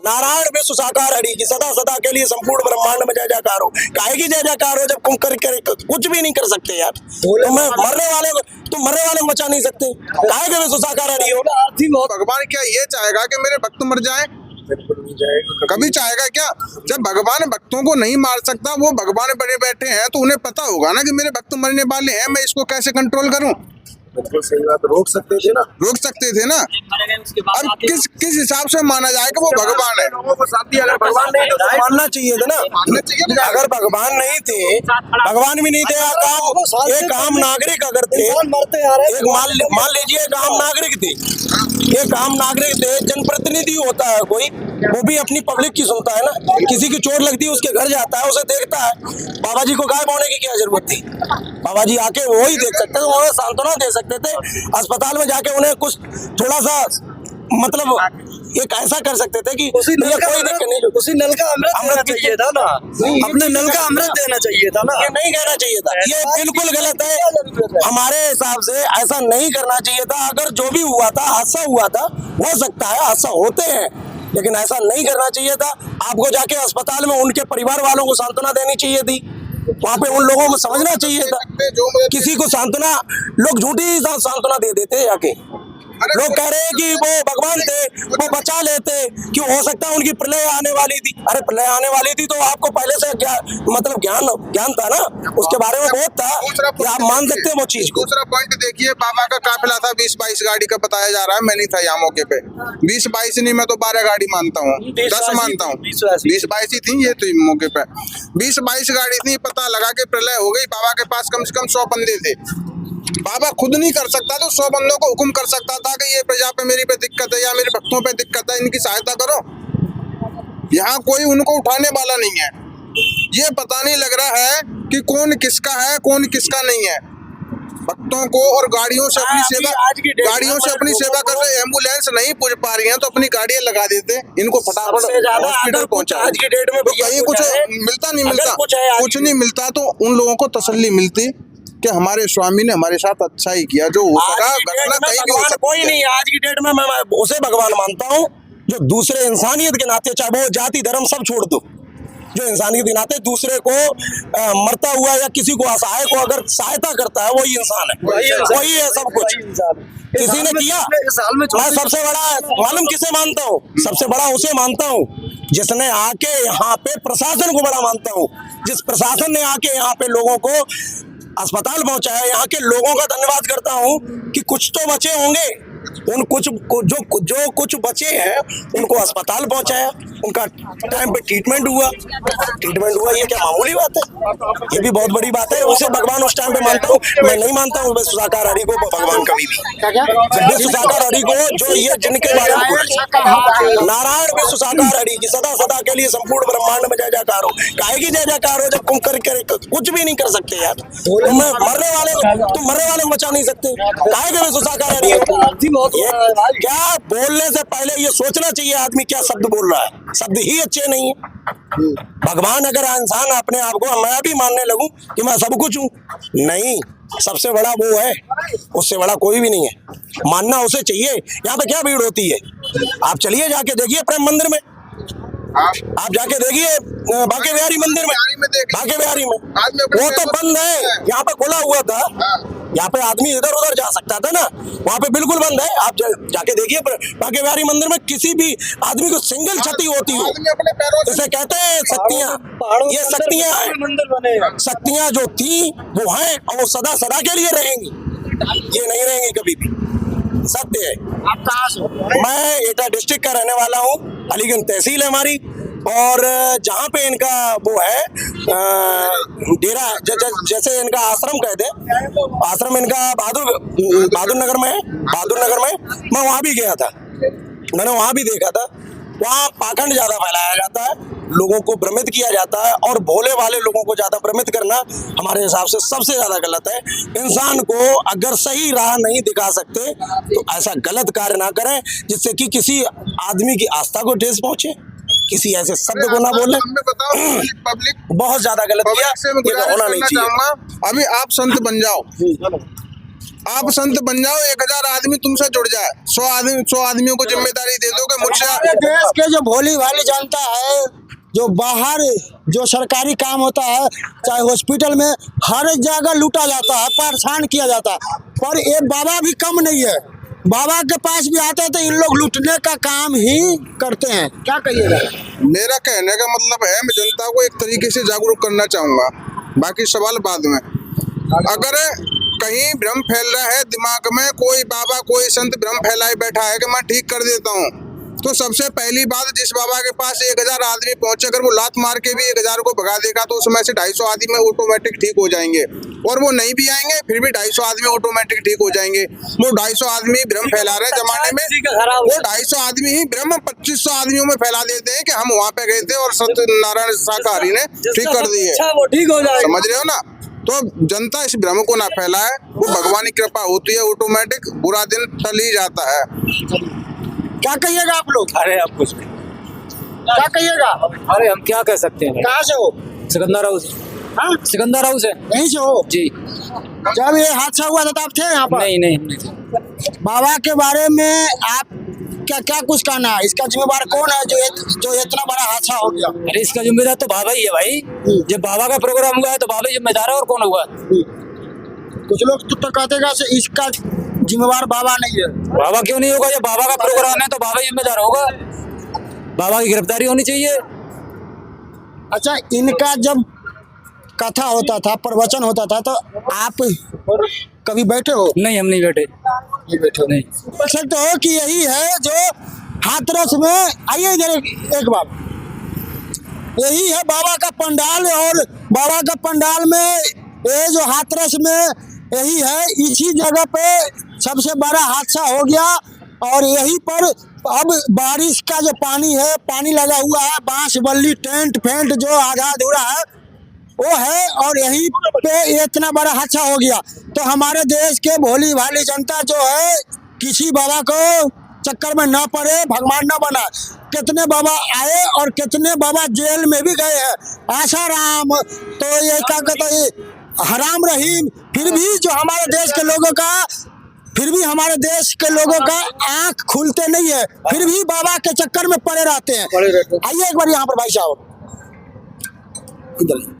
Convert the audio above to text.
नारायण विश्व साकार हरि की सदा सदा के लिए संपूर्ण ब्रह्मांड में जय जयकार हो। काहे की जय जयकार हो जब तुम कर कुछ भी नहीं कर सकते यार। तुम मरने वाले को बचा नहीं सकते, काहे के विश्व साकार हरि हो। भगवान क्या ये चाहेगा कि मेरे भक्त मर जाए? कभी चाहेगा क्या? जब भगवान भक्तों को नहीं मार सकता, वो भगवान बड़े बैठे हैं तो उन्हें पता होगा ना कि मेरे भक्त मरने वाले हैं, मैं इसको कैसे कंट्रोल करूं। बिल्कुल सही बात, रोक सकते थे ना। अब किस हिसाब से माना जाए कि वो भगवान है? अगर भगवान नहीं तो मानना चाहिए था ना। अगर भगवान नहीं थे, भगवान भी नहीं थे, एक आम नागरिक अगर थे, एक मान लीजिए एक आम नागरिक थे, एक आम नागरिक थे, जनप्रतिनिधि होता है कोई, वो भी अपनी पब्लिक की सुनता है ना। किसी की चोट लगती है उसके घर जाता है, उसे देखता है। बाबा जी को गायब होने की क्या जरूरत थी? बाबा जी आके वो ही देख सकते थे, उन्हें सांत्वना दे सकते थे। अस्पताल में जाके उन्हें कुछ थोड़ा सा मतलब एक ऐसा कर सकते थे कि उसी नल का अमृत देना चाहिए था ना, अपने नल का अमृत देना चाहिए था ना। ये नहीं कहना चाहिए था, ये बिल्कुल गलत है। हमारे हिसाब से ऐसा नहीं करना चाहिए था। अगर जो भी हुआ था, हादसा हुआ था, हो सकता है, हादसा होते हैं, लेकिन ऐसा नहीं करना चाहिए था। आपको जाके अस्पताल में उनके परिवार वालों को सांत्वना देनी चाहिए थी, वहाँ पे उन लोगों को समझना चाहिए था। किसी को सांत्वना, लोग झूठी सांत्वना दे देते जाके। लोग कह रहे हैं कि वो भगवान थे, वो बचा लेते, कि हो सकता है उनकी प्रलय आने वाली थी। अरे प्रलय आने वाली थी तो आपको पहले से ज्ञान था ना, उसके बारे में बहुत था कि आप मान सकते हैं वो चीज को। दूसरा पॉइंट देखिए, बाबा का काफिला था 20-22 गाड़ी का बताया जा रहा है, मैं नहीं था यहाँ मौके पे। 20-22 नहीं, मैं तो 12 गाड़ी मानता हूँ, 10 मानता हूँ। 20-22 ही थी ये तो मौके पे, 20-22 गाड़ी थी। पता लगा कि प्रलय हो गई, बाबा के पास कम से कम 100 बंदे थे। बाबा खुद नहीं कर सकता तो 100 बंदों को हुक्म कर सकता था कि ये प्रजा पे मेरी पे दिक्कत है या मेरे भक्तों पे दिक्कत है, इनकी सहायता करो। यहाँ कोई उनको उठाने वाला नहीं है। ये पता नहीं लग रहा है कि कौन किसका है, कौन किसका नहीं है। भक्तों को और गाड़ियों से अपनी सेवा कर रहे। एम्बुलेंस नहीं पहुंच पा रही है तो अपनी गाड़ियां लगा देते, इनको फटाफट हॉस्पिटल पहुंचा। आज की डेट में तो कहीं कुछ मिलता नहीं मिलता, कुछ नहीं मिलता तो उन लोगों को तसल्ली मिलती कि हमारे स्वामी ने हमारे साथ अच्छा ही किया। जो हो सका घटना कहीं भी हो सकती है। कोई नहीं, आज की डेट में मैं उसे भगवान मानता हूँ जो दूसरे इंसानियत के नाते, चाहे वो जाति धर्म सब छोड़ दो, जो इंसानियत के नाते दूसरे को मरता हुआ या किसी को असहाय को अगर सहायता करता है, वही इंसान है, वही है सब कुछ। किसी ने किया, मैं सबसे बड़ा मालूम किसे मानता हूँ? सबसे बड़ा उसे मानता हूँ जिसने आके यहाँ पे, प्रशासन को बड़ा मानता हूँ, जिस प्रशासन ने आके यहाँ पे लोगों को अस्पताल पहुंचाया। यहाँ के लोगों का धन्यवाद करता हूँ कि कुछ तो बचे होंगे, उन जो कुछ बचे हैं उनको अस्पताल पहुंचाया, उनका टाइम पे ट्रीटमेंट हुआ। ये क्या मामूली बात है? ये भी बहुत बड़ी बात है। उसे भगवान उस टाइम पे मानता हूँ, मैं नहीं मानता हूँ विश्व साकार हरि को भगवान कभी भी। विश्व साकार हरि को जो ये जिनके बारे में नारायण विश्व साकार हरि की सदा सदा के लिए संपूर्ण ब्रह्मांड में जय जयकार हो। काहे की जय जयकार हो जब तुम कर कुछ भी नहीं कर सकते यार। तुम मरने वाले को बचा नहीं सकते, काहे के विश्व साकार हरि हो। क्या बोलने से पहले ये सोचना चाहिए आदमी क्या शब्द बोल रहा है। शब्द ही अच्छे नहीं है। भगवान अगर इंसान अपने आप को, मैं भी मानने लगूं कि मैं सब कुछ हूं, नहीं, सबसे बड़ा वो है, उससे बड़ा कोई भी नहीं है। मानना उसे चाहिए। यहाँ पे क्या भीड़ होती है? आप चलिए जाके देखिए प्रेम मंदिर में, आप जाके देखिए बांके बिहारी मंदिर में, बांके बिहारी में वो तो बंद है। यहाँ पे खुला हुआ था, यहाँ पे आदमी इधर उधर जा सकता था ना, वहाँ पे बिल्कुल बंद है। आप जाके देखिए बांके बिहारी मंदिर में किसी भी आदमी को सिंगल क्षति होती हो, इसे कहते हैं शक्तियाँ। ये शक्तियाँ हैं, शक्तियाँ जो थी वो हैं और वो सदा सदा के लिए रहेंगी, ये नहीं रहेंगी कभी भी। सत्य है। आप कहाँ से? मैं एटा डिस्ट्रिक्ट का रहने वाला हूँ, अलीगंज तहसील है हमारी। और जहाँ पे इनका वो है डेरा, जैसे इनका आश्रम कहते हैं, आश्रम इनका बहादुर नगर में है। बहादुर नगर में मैं वहाँ भी गया था, मैंने वहाँ भी देखा था। वहाँ पाखंड ज्यादा फैलाया जाता है, लोगों को भ्रमित किया जाता है, और भोले वाले लोगों को ज्यादा भ्रमित करना हमारे हिसाब से सबसे ज्यादा गलत है। इंसान को अगर सही राह नहीं दिखा सकते तो ऐसा गलत कार्य ना करें जिससे कि किसी आदमी की आस्था को ठेस पहुंचे, किसी ऐसे शब्द को ना बोले। पब्लिक बहुत ज्यादा गलत किया, ये होना नहीं चाहिए। अभी आप संत बन जाओ, आप संत बन जाओ, 1000 आदमी तुमसे जुड़ जाए, 100 आदमियों को जिम्मेदारी दे दो कि मुझसे। हमारे देश के जो भोली भाली जनता है, जो बाहर जो सरकारी काम होता है, चाहे हॉस्पिटल में, हर एक जगह लूटा जाता है, परेशान किया जाता है, पर ये बाबा भी कम नहीं है। बाबा के पास भी आते हैं तो इन लोग लूटने का काम ही करते हैं। क्या कहिएगा? मेरा कहने का मतलब है, मैं जनता को एक तरीके से जागरूक करना चाहूंगा, बाकी सवाल बाद में। अगर कहीं भ्रम फैल रहा है दिमाग में, कोई बाबा कोई संत भ्रम फैलाए बैठा है कि मैं ठीक कर देता हूँ, तो सबसे पहली बात, जिस बाबा के पास 1000 आदमी पहुंचे, अगर वो लात मार के भी 1000 को भगा देगा तो उसमें से 250 आदमी ऑटोमेटिक ठीक हो जाएंगे। और वो नहीं भी आएंगे फिर भी 250 आदमी ऑटोमेटिक ठीक हो जाएंगे। वो 250 आदमी भ्रम फैला रहे हैं जमाने में, वो 250 आदमी ही भ्रम 2500 आदमियों में फैला देते हैं कि हम वहां पे गए थे और सत्यनारायण शाकाहारी ने ठीक कर दिए। वो ठीक हो जाएगा। समझ रहे हो ना? तो जनता इस भ्रम को ना फैलाए, वो भगवान की कृपा होती है, ऑटोमेटिक बुरा दिन टल ही जाता है। क्या कहिएगा आप लोग? अरे आप कुछ क्या कहिएगा? अरे हम क्या कह सकते हैं? कहाँ से हो? सिकंदर हाउस। हाँ, सिकंदर हाउस है। यहीं से हो? जी। जब ये हादसा हुआ था तो आप थे यहाँ पर? नहीं। बाबा के बारे में आप क्या क्या कुछ कहना है? इसका जिम्मेवार कौन है जो इतना बड़ा हादसा हो गया? अरे इसका जिम्मेदार तो बाबा ही है भाई। जब बाबा का प्रोग्राम हुआ है तो बाबा ही जिम्मेदार है, और कौन होगा? कुछ लोग तो कहते हैं कि इसका जिम्मेवार बाबा नहीं है। बाबा क्यों नहीं होगा? जब बाबा का प्रोग्राम है तो बाबा ही जिम्मेदार होगा। बाबा की गिरफ्तारी होनी चाहिए। अच्छा, इनका जब कथा होता था, प्रवचन होता था, तो आप कभी बैठे हो? नहीं, हम नहीं बैठे। नहीं बैठे हो? नहीं। बोल सकते हो कि यही है जो हाथरस में, आइए इधर एक बार, यही है बाबा का पंडाल। और बाबा का पंडाल में ये जो हाथरस में यही है, इसी जगह पे सबसे बड़ा हादसा हो गया। और यहीं पर अब बारिश का जो पानी है, पानी लगा हुआ है, बांस बल्ली टेंट फेंट जो आधा अधूरा है वो है, और यहीं पे इतना बड़ा हादसा हो गया। तो हमारे देश के भोली भाली जनता जो है, किसी बाबा को चक्कर में ना पड़े, भगवान ना बना। कितने बाबा आए और कितने बाबा जेल में भी गए हैं। आसाराम तो ये क्या कहते हैं, हराम रहीम, फिर भी जो हमारे देश के लोगों का, फिर भी हमारे देश के लोगों का आंख खुलते नहीं है, फिर भी बाबा के चक्कर में पड़े रहते हैं। आइए एक बार यहाँ पर भाई साहब इधर।